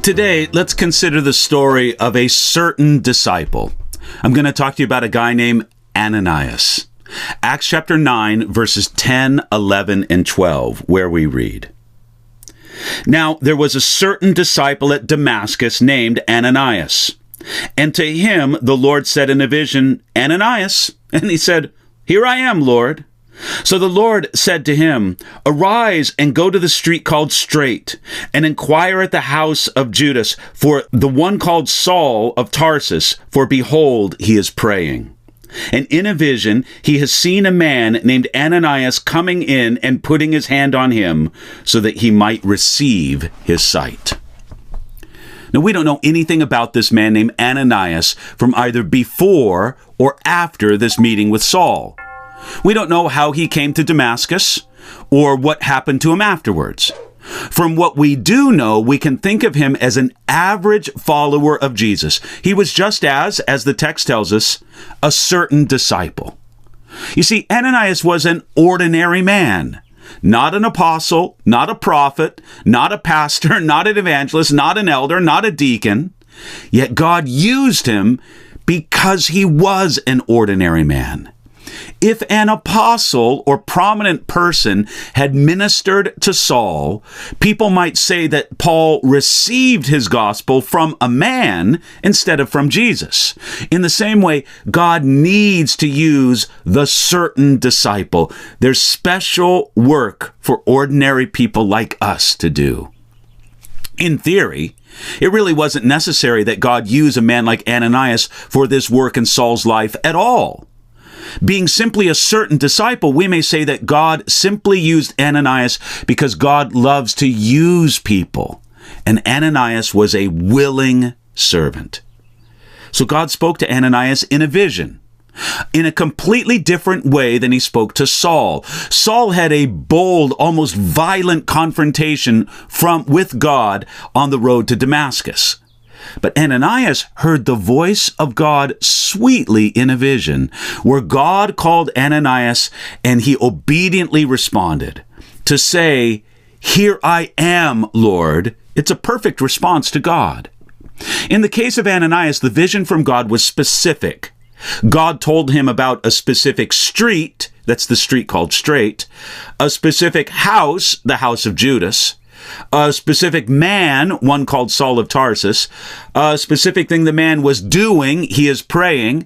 Today, let's consider the story of a certain disciple. I'm going to talk to you about a guy named Ananias. Acts chapter 9, verses 10, 11, and 12, where we read, "Now there was a certain disciple at Damascus named Ananias. And to him the Lord said in a vision, 'Ananias.' And he said, 'Here I am, Lord.' So the Lord said to him, 'Arise and go to the street called Straight, and inquire at the house of Judas for the one called Saul of Tarsus, for behold, he is praying. And in a vision he has seen a man named Ananias coming in and putting his hand on him, so that he might receive his sight.'" Now, we don't know anything about this man named Ananias from either before or after this meeting with Saul. We don't know how he came to Damascus or what happened to him afterwards. From what we do know, we can think of him as an average follower of Jesus. He was just as the text tells us, a certain disciple. You see, Ananias was an ordinary man. Not an apostle, not a prophet, not a pastor, not an evangelist, not an elder, not a deacon. Yet God used him because he was an ordinary man. If an apostle or prominent person had ministered to Saul, people might say that Paul received his gospel from a man instead of from Jesus. In the same way, God needs to use the certain disciple. There's special work for ordinary people like us to do. In theory, it really wasn't necessary that God use a man like Ananias for this work in Saul's life at all. Being simply a certain disciple, we may say that God simply used Ananias because God loves to use people, and Ananias was a willing servant. So God spoke to Ananias in a vision, in a completely different way than he spoke to Saul. Saul had a bold, almost violent confrontation with God on the road to Damascus. But Ananias heard the voice of God sweetly in a vision, where God called Ananias and he obediently responded. To say, "Here I am, Lord," it's a perfect response to God. In the case of Ananias, the vision from God was specific. God told him about a specific street, that's the street called Straight, a specific house, the house of Judas, a specific man, one called Saul of Tarsus, a specific thing the man was doing, he is praying,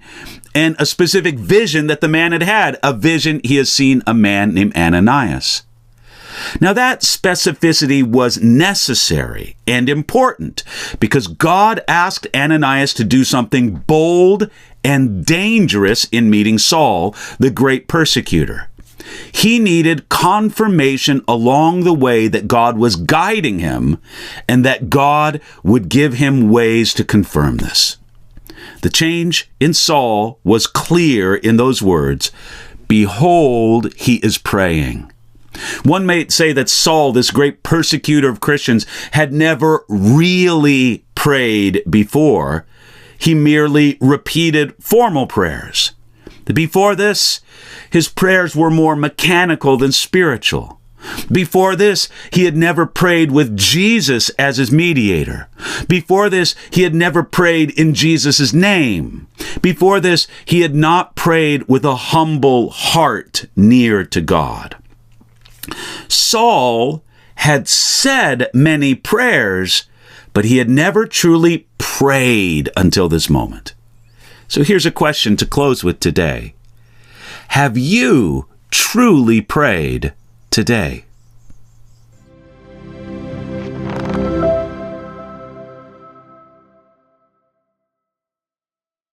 and a specific vision that the man had had, a vision he has seen a man named Ananias. Now that specificity was necessary and important because God asked Ananias to do something bold and dangerous in meeting Saul, the great persecutor. He needed confirmation along the way that God was guiding him and that God would give him ways to confirm this. The change in Saul was clear in those words, "Behold, he is praying." One may say that Saul, this great persecutor of Christians, had never really prayed before. He merely repeated formal prayers. Before this, his prayers were more mechanical than spiritual. Before this, he had never prayed with Jesus as his mediator. Before this, he had never prayed in Jesus' name. Before this, he had not prayed with a humble heart near to God. Saul had said many prayers, but he had never truly prayed until this moment. So here's a question to close with today. Have you truly prayed today?